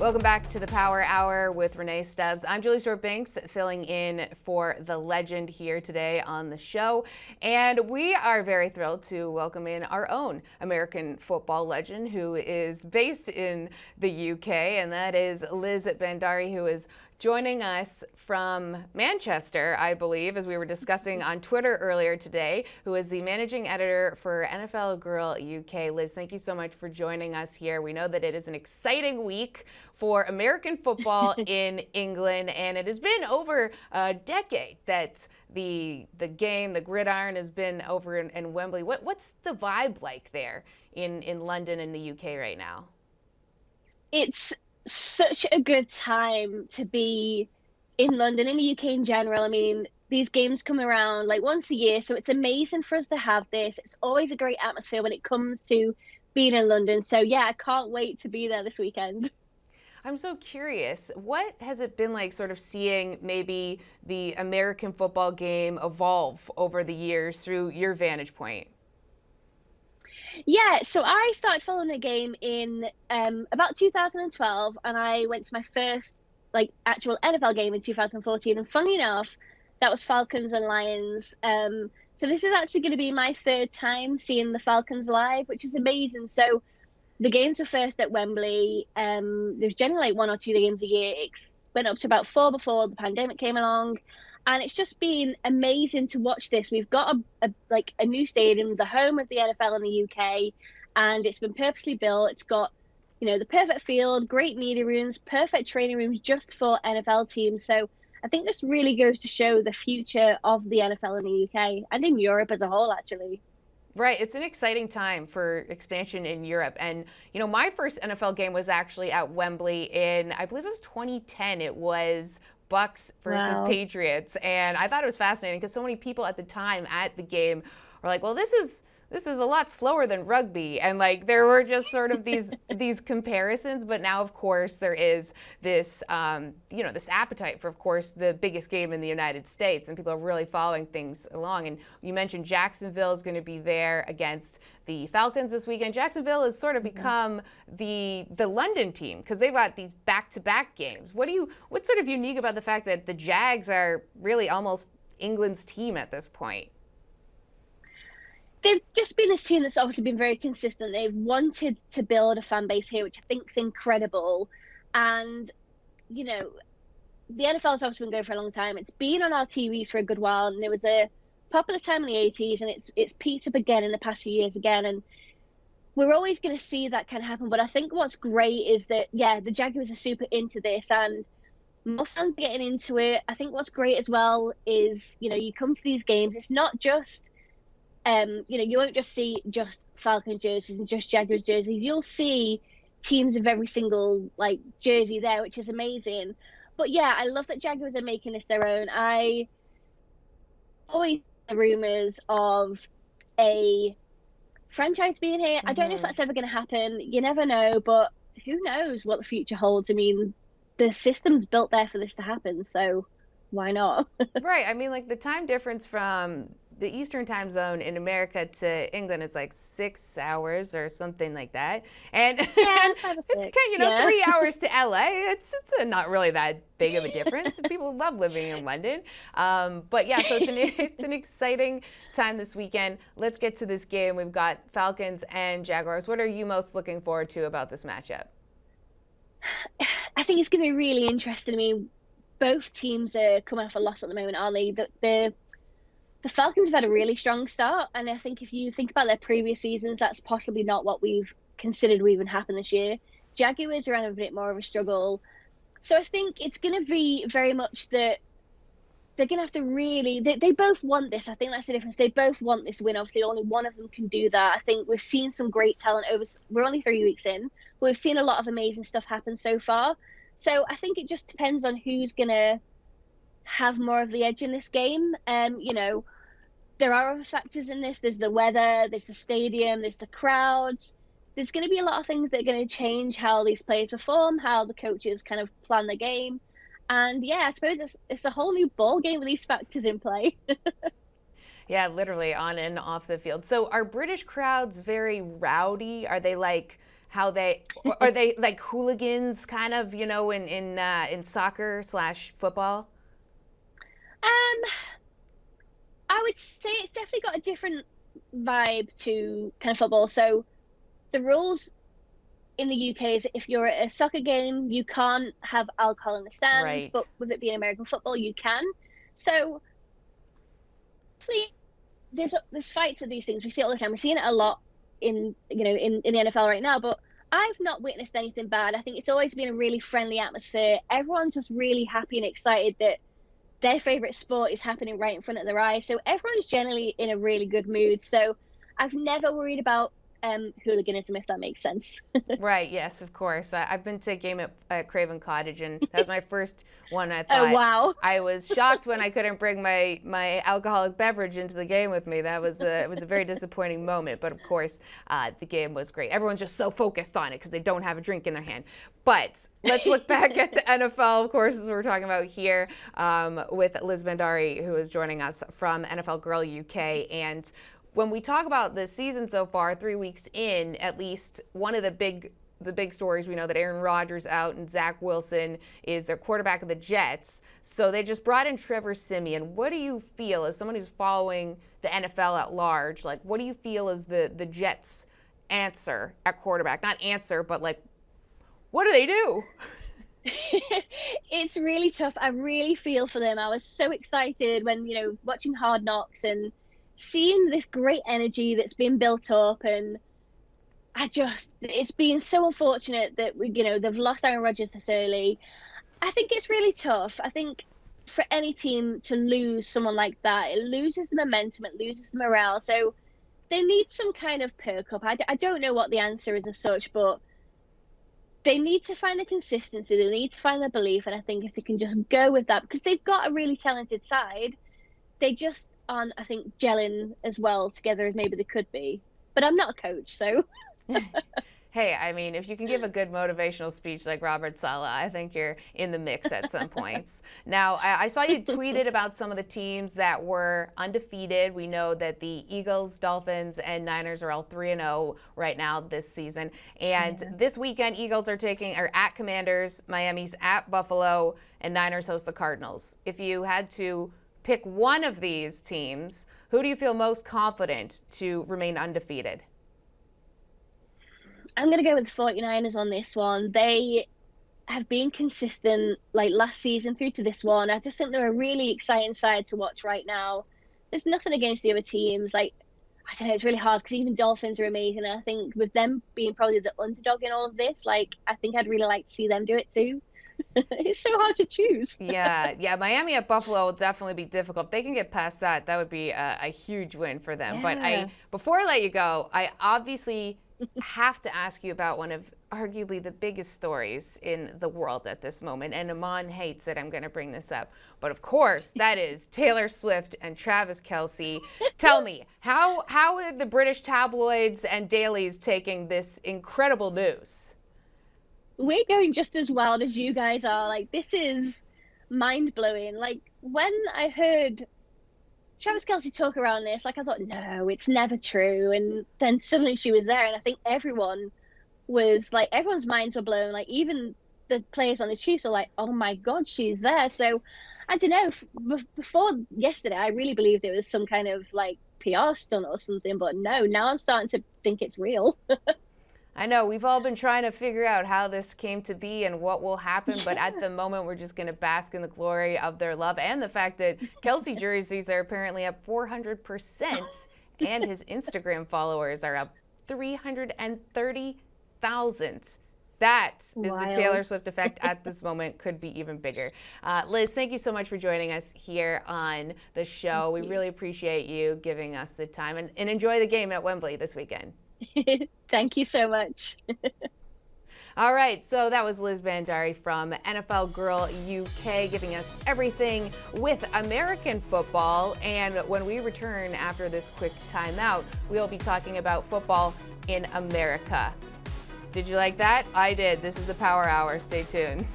Welcome back to the Power Hour with Renee Stubbs. I'm Julie Stewart-Binks, filling in for the legend here today on the show. And we are very thrilled to welcome in our own American football legend who is based in the UK, and that is Liz Bhandari, who is joining us from Manchester, I believe, as we were discussing on Twitter earlier today, who is the managing editor for NFL Girl UK. Liz, thank you so much for joining us here. We know that it is an exciting week for American football in England, and it has been over a decade that the game, the gridiron, has been over in Wembley. What's the vibe like there in London and the UK right now? It's such a good time to be in London, in the UK in general. I mean, these games come around like once a year, so it's amazing for us to have this. It's always a great atmosphere when it comes to being in London. So yeah, I can't wait to be there this weekend. I'm so curious, what has it been like sort of seeing maybe the American football game evolve over the years through your vantage point? Yeah, so I started following the game in about 2012, and I went to my first like actual NFL game in 2014. And funny enough, that was Falcons and Lions. So this is actually going to be my third time seeing the Falcons live, which is amazing. So the games were first at Wembley. There's generally like one or two games a year. It went up to about four before the pandemic came along. And it's just been amazing to watch this. We've got a new stadium, the home of the NFL in the UK, and it's been purposely built. It's got, the perfect field, great media rooms, perfect training rooms just for NFL teams. So I think this really goes to show the future of the NFL in the UK and in Europe as a whole, actually. Right. It's an exciting time for expansion in Europe. And, my first NFL game was actually at Wembley in, I believe it was 2010. It was Bucks versus Patriots. And I thought it was fascinating because so many people at the time at the game were like, well, this is a lot slower than rugby. And like there were just sort of these comparisons. But now, of course, there is this, this appetite for, of course, the biggest game in the United States. And people are really following things along. And you mentioned Jacksonville is going to be there against the Falcons this weekend. Jacksonville has sort of become the London team because they've got these back-to-back games. What's sort of unique about the fact that the Jags are really almost England's team at this point? They've just been this team that's obviously been very consistent. They've wanted to build a fan base here, which I think is incredible. And, the NFL has obviously been going for a long time. It's been on our TVs for a good while, and there was a popular time in the 80s, and it's peaked up again in the past few years again. And we're always going to see that kind of happen. But I think what's great is that, the Jaguars are super into this, and more fans are getting into it. I think what's great as well is, you come to these games, it's not just you won't just see just Falcon jerseys and just Jaguars jerseys. You'll see teams of every single jersey there, which is amazing. But yeah, I love that Jaguars are making this their own. I always hear rumors of a franchise being here. I don't know if that's ever going to happen. You never know, but who knows what the future holds. I mean, the system's built there for this to happen, so why not? Right. I mean, the time difference from the Eastern time zone in America to England is like 6 hours or something like that. And it's kind of, 3 hours to LA. It's not really that big of a difference. People love living in London. But yeah, so it's an exciting time this weekend. Let's get to this game. We've got Falcons and Jaguars. What are you most looking forward to about this matchup? I think it's going to be really interesting. I mean, both teams are coming off a loss at the moment, aren't they? The Falcons have had a really strong start, and I think if you think about their previous seasons, that's possibly not what we've considered would even happen this year. Jaguars are having a bit more of a struggle. So I think it's going to be very much that they're going to have to really... They both want this. I think that's the difference. They both want this win. Obviously, only one of them can do that. I think we've seen some great talent over... We're only 3 weeks in, but we've seen a lot of amazing stuff happen so far. So I think it just depends on who's going to have more of the edge in this game. There are other factors in this. There's the weather, there's the stadium, there's the crowds. There's going to be a lot of things that are going to change how these players perform, how the coaches kind of plan the game. And yeah, I suppose it's a whole new ball game with these factors in play. Yeah, literally on and off the field. So are British crowds very rowdy? Are they like how are they like hooligans kind of, you know, in soccer / football? Um, I would say it's definitely got a different vibe to kind of football. So the rules in the UK is if you're at a soccer game, you can't have alcohol in the stands, Right. but with it being American football, you can. So there's fights at these things. We see it all the time. We're seeing it a lot in the NFL right now, but I've not witnessed anything bad. I think it's always been a really friendly atmosphere. Everyone's just really happy and excited that their favorite sport is happening right in front of their eyes. So everyone's generally in a really good mood. So I've never worried about hooliganism, if that makes sense. Right, yes, of course. I've been to a game at Craven Cottage, and that was my first one. I Oh, thought wow. I was shocked when I couldn't bring my alcoholic beverage into the game with me. That was it was a very disappointing moment, but of course, the game was great. Everyone's just so focused on it because they don't have a drink in their hand. But let's look back at the NFL, of course, as we're talking about here with Liz Bhandari, who is joining us from NFL Girl UK. And when we talk about the season so far, 3 weeks in, at least one of the big stories, we know that Aaron Rodgers out and Zach Wilson is their quarterback of the Jets. So they just brought in Trevor Siemian. What do you feel, as someone who's following the NFL at large, like what do you feel is the Jets' answer at quarterback? Not answer, but like, what do they do? It's really tough. I really feel for them. I was so excited when, watching Hard Knocks and seeing this great energy that's been built up, and it's been so unfortunate that they've lost Aaron Rodgers this early. I think it's really tough. I think for any team to lose someone like that, it loses the momentum, it loses the morale. So they need some kind of perk up. I don't know what the answer is as such, but they need to find the consistency. They need to find the belief. And I think if they can just go with that, because they've got a really talented side, they just aren't, I think, gelling as well together as maybe they could be. But I'm not a coach, so. Hey, I mean, if you can give a good motivational speech like Robert Saleh, I think you're in the mix at some points. Now, I saw you tweeted about some of the teams that were undefeated. We know that the Eagles, Dolphins, and Niners are all 3-0 right now this season. And this weekend, Eagles are at Commanders, Miami's at Buffalo, and Niners host the Cardinals. If you had to pick one of these teams, who do you feel most confident to remain undefeated? I'm going to go with the 49ers on this one. They have been consistent like last season through to this one. I just think they're a really exciting side to watch right now. There's nothing against the other teams. Like, I don't know, it's really hard because even Dolphins are amazing. And I think with them being probably the underdog in all of this, like, I think I'd really like to see them do it too. It's so hard to choose. Yeah. Miami at Buffalo will definitely be difficult. If they can get past that, that would be a huge win for them. Yeah. But before I let you go, I obviously have to ask you about one of arguably the biggest stories in the world at this moment. And Amon hates that I'm going to bring this up. But of course, that is Taylor Swift and Travis Kelce. Tell me, how are the British tabloids and dailies taking this incredible news? We're going just as wild as you guys are. Like, this is mind-blowing. Like, when I heard Travis Kelce talk around this, like, I thought, no, it's never true. And then suddenly she was there, and I think everyone's minds were blown. Like, even the players on the Chiefs are like, oh my God, she's there. So I don't know, before yesterday, I really believed it was some kind of like PR stunt or something, but no, now I'm starting to think it's real. I know, we've all been trying to figure out how this came to be and what will happen, but at the moment, we're just going to bask in the glory of their love and the fact that Kelce jerseys are apparently up 400% and his Instagram followers are up 330,000. That is Wild. The Taylor Swift effect at this moment, could be even bigger. Liz, thank you so much for joining us here on the show. We really appreciate you giving us the time, and enjoy the game at Wembley this weekend. Thank you so much. All right, so that was Liz Bhandari from NFL Girl UK giving us everything with American football. And when we return after this quick timeout, we'll be talking about football in America. Did you like that? I did. This is the Power Hour. Stay tuned.